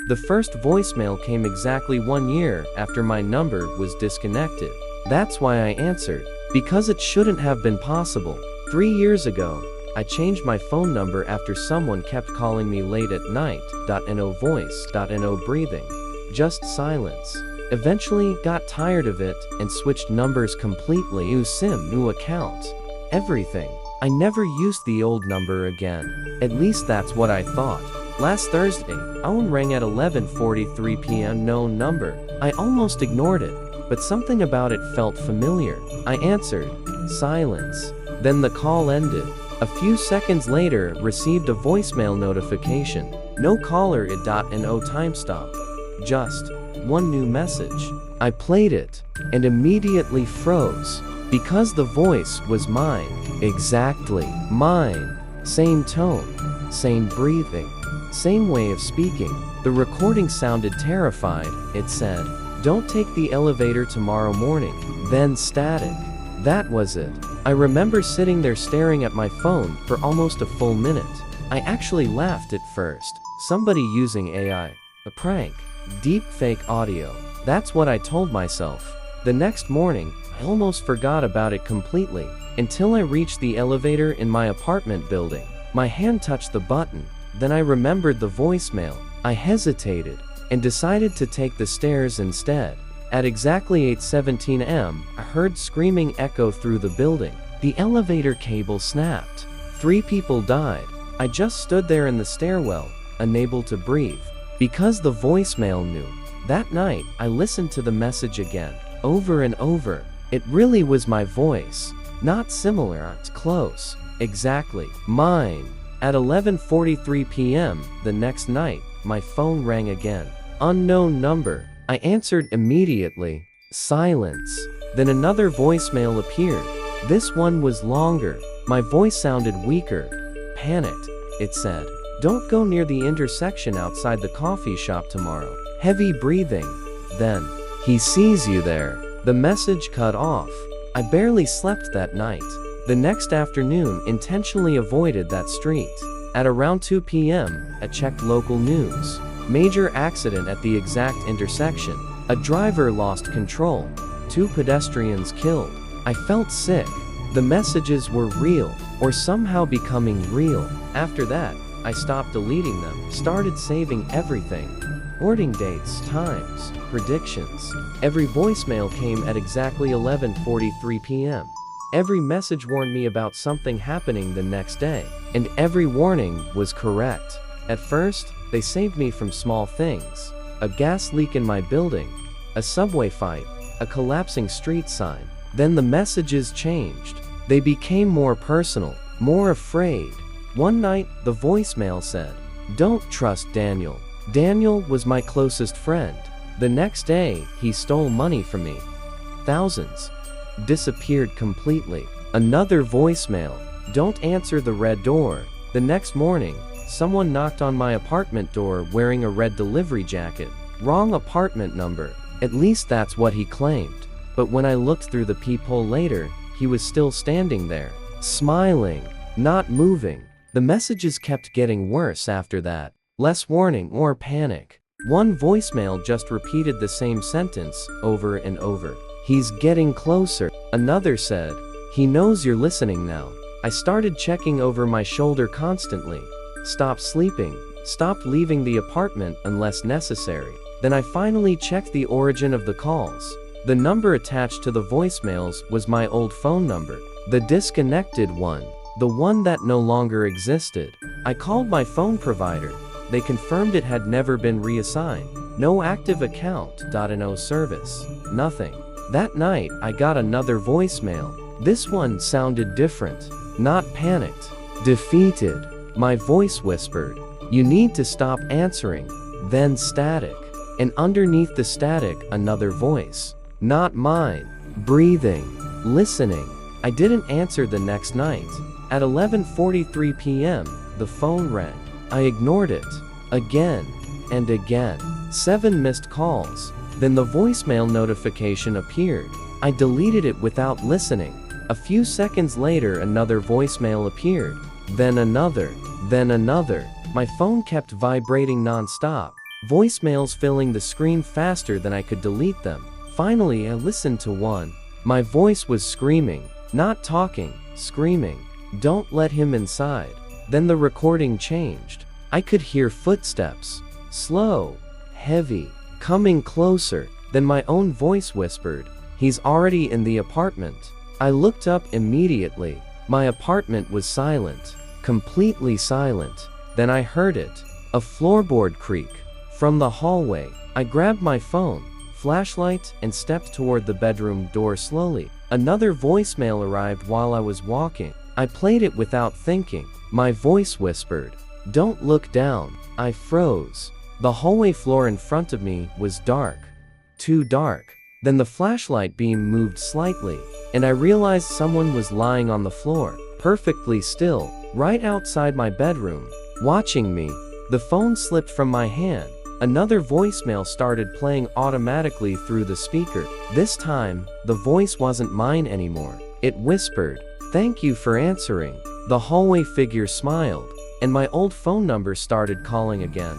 The first voicemail came exactly 1 year after my number was disconnected. That's why I answered, because it shouldn't have been possible. 3 years ago, I changed my phone number after someone kept calling me late at night. No voice, no breathing, just silence. Eventually got tired of it and switched numbers completely. New SIM, new account, everything. I never used the old number again. At least that's what I thought. Last Thursday, phone rang at 11:43 p.m. known number. I almost ignored it, but something about it felt familiar. I answered. Silence. Then the call ended. A few seconds later, received a voicemail notification. No caller no time stop. Just one new message. I played it and immediately froze because the voice was mine. Exactly mine. Same tone, same breathing, same way of speaking. The recording sounded terrified. It said, "Don't take the elevator tomorrow morning." Then static. That was it. I remember sitting there staring at my phone for almost a full minute. I actually laughed at first. Somebody using AI. A prank. Deep fake audio. That's what I told myself. The next morning, I almost forgot about it completely, until I reached the elevator in my apartment building. My hand touched the button. Then I remembered the voicemail. I hesitated, and decided to take the stairs instead. At exactly 8:17 am, I heard screaming echo through the building. The elevator cable snapped. 3 people died. I just stood there in the stairwell, unable to breathe, because the voicemail knew. That night, I listened to the message again, over and over. It really was my voice. Not similar, it's close. Exactly mine. At 11:43 p.m. the next night, my phone rang again. Unknown number. I answered immediately. Silence. Then another voicemail appeared. This one was longer. My voice sounded weaker. Panicked. It said, "Don't go near the intersection outside the coffee shop tomorrow." Heavy breathing. Then, "He sees you there." The message cut off. I barely slept that night. The next afternoon, intentionally avoided that street. At around 2 p.m., I checked local news. Major accident at the exact intersection. A driver lost control. 2 pedestrians killed. I felt sick. The messages were real, or somehow becoming real. After that, I stopped deleting them, started saving everything. Boarding dates, times, predictions. Every voicemail came at exactly 11:43 p.m. Every message warned me about something happening the next day, and every warning was correct. At first, they saved me from small things. A gas leak in my building, a subway fight, a collapsing street sign. Then the messages changed. They became more personal, more afraid. One night, the voicemail said, "Don't trust Daniel." Daniel was my closest friend. The next day, he stole money from me. Thousands. Disappeared completely. Another voicemail, "Don't answer the red door." The next morning, someone knocked on my apartment door wearing a red delivery jacket. Wrong apartment number. At least that's what he claimed. But when I looked through the peephole later, he was still standing there, smiling, not moving. The messages kept getting worse after that. Less warning or panic. One voicemail just repeated the same sentence over and over. "He's getting closer." Another said, "He knows you're listening now." I started checking over my shoulder constantly. Stopped sleeping. Stopped leaving the apartment unless necessary. Then I finally checked the origin of the calls. The number attached to the voicemails was my old phone number. The disconnected one. The one that no longer existed. I called my phone provider. They confirmed it had never been reassigned. No active account. No service. Nothing. That night, I got another voicemail. This one sounded different. Not panicked. Defeated. My voice whispered, "You need to stop answering." Then static. And underneath the static, another voice. Not mine. Breathing. Listening. I didn't answer the next night. At 11:43 p.m., the phone rang. I ignored it. Again. And again. 7 missed calls. Then the voicemail notification appeared. I deleted it without listening. A few seconds later, another voicemail appeared. Then another. Then another. My phone kept vibrating non-stop. voicemails filling the screen faster than I could delete them. Finally, I listened to one. My voice was screaming, not talking, screaming, "Don't let him inside." Then the recording changed. I could hear footsteps, slow, heavy, coming closer. Then my own voice whispered, "He's already in the apartment." I looked up immediately. My apartment was silent, completely silent. Then I heard it, a floorboard creak. From the hallway, I grabbed my phone, flashlight, and stepped toward the bedroom door slowly. Another voicemail arrived while I was walking. I played it without thinking. My voice whispered, "Don't look down." I froze. The hallway floor in front of me was dark. Too dark. Then the flashlight beam moved slightly, and I realized someone was lying on the floor, perfectly still, right outside my bedroom, watching me. The phone slipped from my hand. Another voicemail started playing automatically through the speaker. This time, the voice wasn't mine anymore. It whispered, "Thank you for answering." The hallway figure smiled, and my old phone number started calling again.